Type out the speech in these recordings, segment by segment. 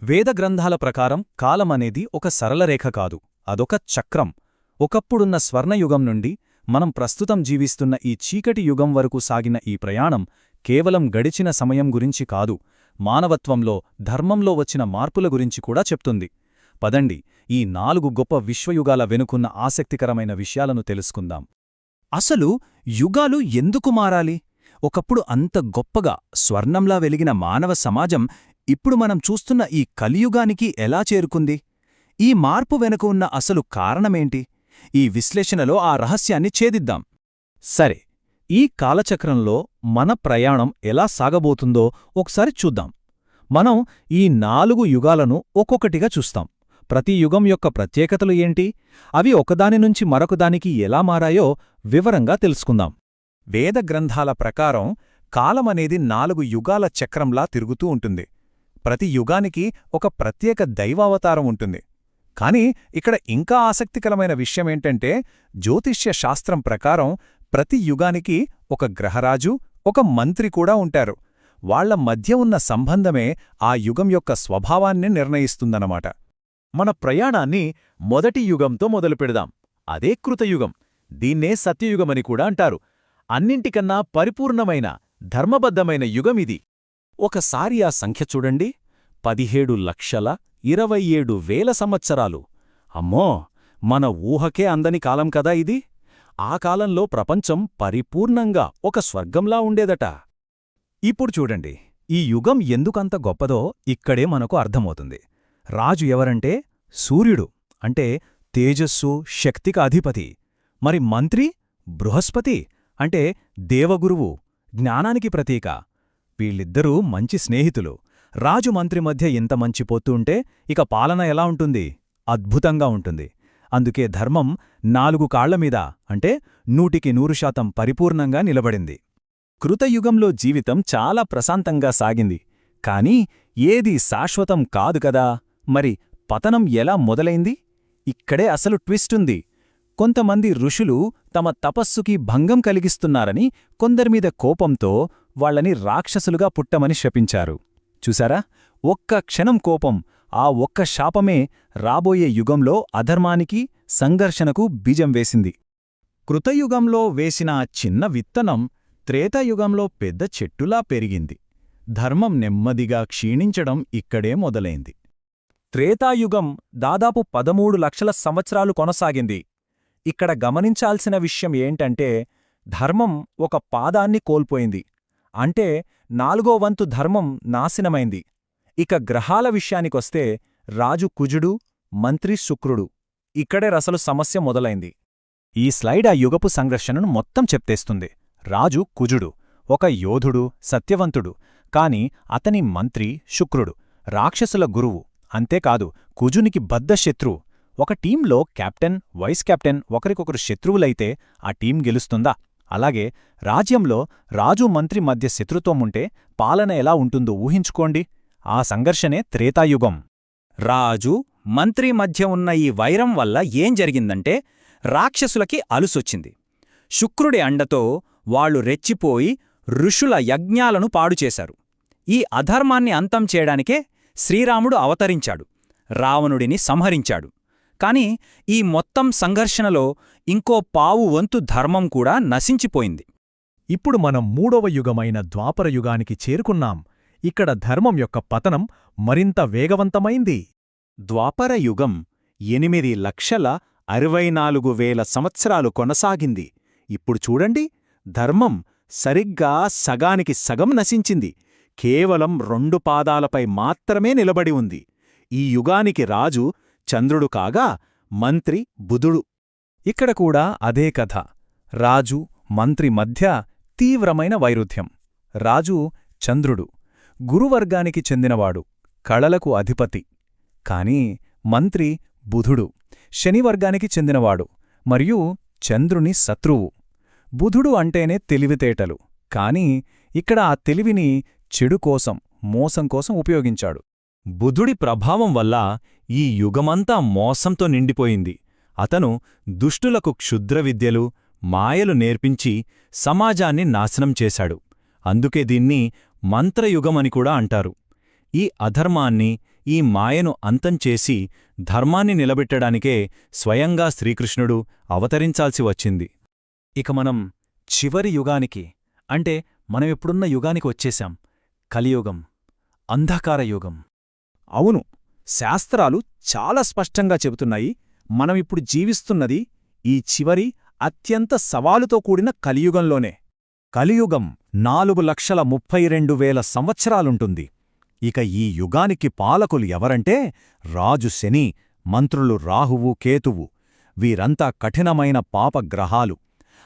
వేదగ్రంథాల ప్రకారం కాలమనేది ఒక సరళరేఖ కాదు, అదొక చక్రం. ఒకప్పుడున్న స్వర్ణయుగం నుండి మనం ప్రస్తుతం జీవిస్తున్న ఈ చీకటి యుగం వరకు సాగిన ఈ ప్రయాణం కేవలం గడిచిన సమయం గురించి కాదు, మానవత్వంలో, ధర్మంలో వచ్చిన మార్పుల గురించి కూడా చెప్తుంది. పదండి, ఈ 4 గొప్ప విశ్వయుగాల వెనుకున్న ఆసక్తికరమైన విషయాలను తెలుసుకుందాం. అసలు యుగాలు ఎందుకు మారాలి? ఒకప్పుడు అంత గొప్పగా స్వర్ణంలా వెలిగిన మానవ సమాజం ఇప్పుడు మనం చూస్తున్న ఈ కలియుగానికి ఎలా చేరుకుంది? ఈ మార్పు వెనుక ఉన్న అసలు కారణమేంటి? ఈ విశ్లేషణలో ఆ రహస్యాన్ని ఛేదిద్దాం. సరే, ఈ కాలచక్రంలో మన ప్రయాణం ఎలా సాగబోతుందో ఒకసారి చూద్దాం. మనం ఈ 4 యుగాలను ఒక్కొక్కటిగా చూస్తాం. ప్రతి యుగం యొక్క ప్రత్యేకతలు ఏంటి, అవి ఒకదానినుంచి మరొకదానికి ఎలా మారాయో వివరంగా తెలుసుకుందాం. వేదగ్రంథాల ప్రకారం కాలమనేది 4 యుగాల చక్రంలా తిరుగుతూ ఉంటుంది. ప్రతి యుగానికి ఒక ప్రత్యేక దైవావతారం ఉంటుంది. కాని ఇక్కడ ఇంకా ఆసక్తికరమైన విషయమేంటంటే, జ్యోతిష్య శాస్త్రం ప్రకారం ప్రతి యుగానికి ఒక గ్రహరాజు, ఒక మంత్రి కూడా ఉంటారు. వాళ్ల మధ్య ఉన్న సంబంధమే ఆ యుగం యొక్క స్వభావాన్ని నిర్ణయిస్తుందన్నమాట. మన ప్రయాణాన్ని మొదటి యుగంతో మొదలుపెడదాం. అదే కృతయుగం. దీన్నే సత్యయుగమని కూడా అంటారు. అన్నింటికన్నా పరిపూర్ణమైన, ధర్మబద్ధమైన యుగమిది. ఒకసారి ఆ సంఖ్య చూడండి, 17,27,000 సంవత్సరాలు. అమ్మో, మన ఊహకే అందని కాలం కదా ఇది. ఆ కాలంలో ప్రపంచం పరిపూర్ణంగా ఒక స్వర్గంలా ఉండేదట. ఇప్పుడు చూడండి, ఈ యుగం ఎందుకంత గొప్పదో ఇక్కడే మనకు అర్థమవుతుంది. రాజు ఎవరంటే సూర్యుడు, అంటే తేజస్సు, శక్తికి అధిపతి. మరి మంత్రి బృహస్పతి, అంటే దేవగురువు, జ్ఞానానికి ప్రతీక. వీళ్ళిద్దరూ మంచి స్నేహితులు. రాజు మంత్రి మధ్య ఇంత మంచి పొత్తు ఉంటే ఇక పాలన ఎలా ఉంటుంది? అద్భుతంగా ఉంటుంది. అందుకే ధర్మం 4 కాళ్లమీద, అంటే 100% పరిపూర్ణంగా నిలబడింది. కృతయుగంలో జీవితం చాలా ప్రశాంతంగా సాగింది. కాని ఏదీ శాశ్వతం కాదు కదా. మరి పతనం ఎలా మొదలైంది? ఇక్కడే అసలు ట్విస్టుంది. కొంతమంది ఋషులు తమ తపస్సుకి భంగం కలిగిస్తున్నారని కొందరిమీద కోపంతో వాళ్లని రాక్షసులుగా పుట్టమని శపించారు. చూసారా? ఒక్క క్షణం కోపం, ఆ ఒక్క శాపమే రాబోయే యుగంలో అధర్మానికి, సంఘర్షణకు బీజం వేసింది. కృతయుగంలో వేసిన చిన్న విత్తనం త్రేతాయుగంలో పెద్ద చెట్టులా పెరిగింది. ధర్మం నెమ్మదిగా క్షీణించడం ఇక్కడే మొదలైంది. త్రేతాయుగం దాదాపు 13 లక్షల సంవత్సరాలు కొనసాగింది. ఇక్కడ గమనించాల్సిన విషయం ఏంటంటే, ధర్మం ఒక పాదాన్ని కోల్పోయింది. అంటే 4వ వంతు ధర్మం నాశనమైంది. ఇక గ్రహాల విషయానికొస్తే రాజు కుజుడు, మంత్రి శుక్రుడు. ఇక్కడే రసలు సమస్య మొదలైంది. ఈ స్లైడ్ ఆ యుగపు సంఘర్షణను మొత్తం చెప్తేస్తుంది. రాజు కుజుడు ఒక యోధుడు, సత్యవంతుడు. కాని అతని మంత్రి శుక్రుడు రాక్షసుల గురువు. అంతేకాదు, కుజునికి బద్ధశత్రువు. ఒక టీంలో కెప్టెన్, వైస్ కెప్టెన్ ఒకరికొకరు శత్రువులైతే ఆ టీం గెలుస్తుందా? అలాగే రాజ్యంలో రాజు మంత్రి మధ్య శత్రుత్వముంటే పాలన ఎలా ఉంటుందో ఊహించుకోండి. ఆ సంఘర్షణే త్రేతాయుగం. రాజు, మంత్రి మధ్య ఉన్న ఈ వైరం వల్ల ఏం జరిగిందంటే, రాక్షసులకి అలుసొచ్చింది. శుక్రుడి అండతో వాళ్లు రెచ్చిపోయి ఋషుల యజ్ఞాలను పాడుచేశారు. ఈ అధర్మాన్ని అంతం చేయడానికే శ్రీరాముడు అవతరించాడు, రావణుడిని సంహరించాడు. కాని ఈ మొత్తం సంఘర్షణలో ఇంకో పావు వంతు ధర్మం కూడా నశించిపోయింది. ఇప్పుడు మనం 3వ యుగమైన ద్వాపరయుగానికి చేరుకున్నాం. ఇక్కడ ధర్మం యొక్క పతనం మరింత వేగవంతమైంది. ద్వాపరయుగం 8,64,000 సంవత్సరాలు కొనసాగింది. ఇప్పుడు చూడండి, ధర్మం సరిగ్గా సగానికి సగం నశించింది. కేవలం 2 పాదాలపై మాత్రమే నిలబడి ఉంది. ఈ యుగానికి రాజు చంద్రుడు కాగా, మంత్రి బుధుడు. ఇక్కడ కూడా అదే కథ. రాజు, మంత్రి మధ్య తీవ్రమైన వైరుధ్యం. రాజు చంద్రుడు, గురువర్గానికి చెందినవాడు, కళలకు అధిపతి. కాని మంత్రి బుధుడు, శనివర్గానికి చెందినవాడు మరియు చంద్రుని శత్రువు. బుధుడు అంటేనే తెలివితేటలు. కాని ఇక్కడ ఆ తెలివిని చెడు కోసం, మోసం కోసం ఉపయోగించాడు. బుధుడి ప్రభావం వల్ల ఈ యుగమంతా మోసంతో నిండిపోయింది. అతను దుష్టులకు క్షుద్ర విద్యలు, మాయలు నేర్పించి సమాజాన్ని నాశనం చేశాడు. అందుకే దీన్ని మంత్రయుగమని కూడా అంటారు. ఈ అధర్మాన్ని, ఈ మాయను అంతం చేసి ధర్మాన్ని నిలబెట్టడానికే స్వయంగా శ్రీకృష్ణుడు అవతరించాల్సి వచ్చింది. ఇక మనం చివరి యుగానికి, అంటే మనమిప్పుడున్న యుగానికి వచ్చేశాం. కలియుగం, అంధకార యుగం. అవును, శాస్త్రాలు చాలా స్పష్టంగా చెబుతున్నాయి, మనమిప్పుడు జీవిస్తున్నది ఈ చివరి అత్యంత సవాలుతో కూడిన కలియుగంలోనే. కలియుగం 4,32,000 సంవత్సరాలుంటుంది. ఇక ఈ యుగానికి పాలకులు ఎవరంటే రాజు శని, మంత్రులు రాహువు కేతువు. వీరంతా కఠినమైన పాపగ్రహాలు.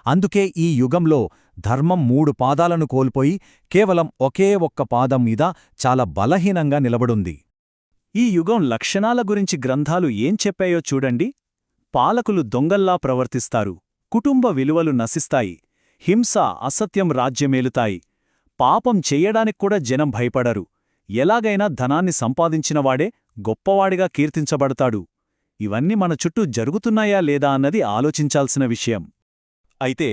అందుకే ఈ యుగంలో ధర్మం 3 పాదాలను కోల్పోయి కేవలం ఒకే ఒక్క పాదం మీద చాలా బలహీనంగా నిలబడుంది. ఈ యుగం లక్షణాల గురించి గ్రంథాలు ఏం చెప్పాయో చూడండి. పాలకులు దొంగల్లా ప్రవర్తిస్తారు, కుటుంబ విలువలు నశిస్తాయి, హింస అసత్యం రాజ్యమేలుతాయి, పాపం చెయ్యడానిక్కూడా జనం భయపడరు, ఎలాగైనా ధనాన్ని సంపాదించినవాడే గొప్పవాడిగా కీర్తించబడతాడు. ఇవన్నీ మన చుట్టూ జరుగుతున్నాయా లేదా అన్నది ఆలోచించాల్సిన విషయం. అయితే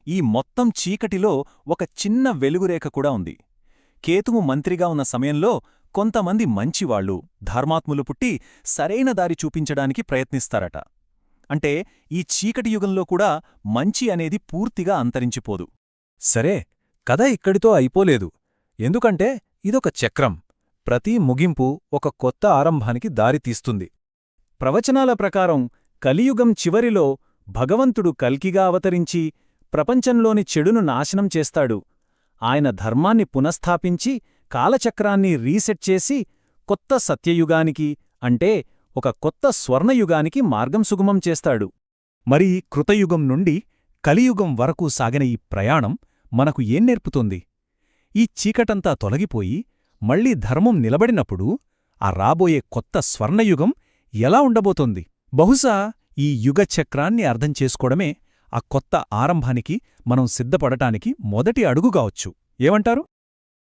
ఈ మొత్తం చీకటిలో ఒక చిన్న వెలుగురేఖ కూడా ఉంది. కేతువు మంత్రిగా ఉన్న సమయంలో కొంతమంది మంచివాళ్లు, ధర్మాత్ములు పుట్టి సరైన దారి చూపించడానికి ప్రయత్నిస్తారట. అంటే ఈ చీకటి యుగంలో కూడా మంచి అనేది పూర్తిగా అంతరించిపోదు. సరే, కథ ఇక్కడితో అయిపోలేదు. ఎందుకంటే ఇదొక చక్రం. ప్రతి ముగింపు ఒక కొత్త ఆరంభానికి దారితీస్తుంది. ప్రవచనాల ప్రకారం కలియుగం చివరిలో భగవంతుడు కల్కిగా అవతరించి ప్రపంచంలోని చెడును నాశనం చేస్తాడు. ఆయన ధర్మాన్ని పునఃస్థాపించి కాలచక్రాన్ని రీసెట్ చేసి కొత్త సత్యయుగానికి, అంటే ఒక కొత్త స్వర్ణయుగానికి మార్గం సుగమం చేస్తాడు. మరి కృతయుగం నుండి కలియుగం వరకు సాగిన ఈ ప్రయాణం మనకు ఏం నేర్పుతోంది? ఈ చీకటంతా తొలగిపోయి మళ్లీ ధర్మం నిలబడినప్పుడు ఆ రాబోయే కొత్త స్వర్ణయుగం ఎలా ఉండబోతోంది? బహుశా ఈ యుగచక్రాన్ని అర్థం చేసుకోవడమే ఆ కొత్త ఆరంభానికి మనం సిద్ధపడటానికి మొదటి అడుగు కావచ్చు. ఏమంటారు?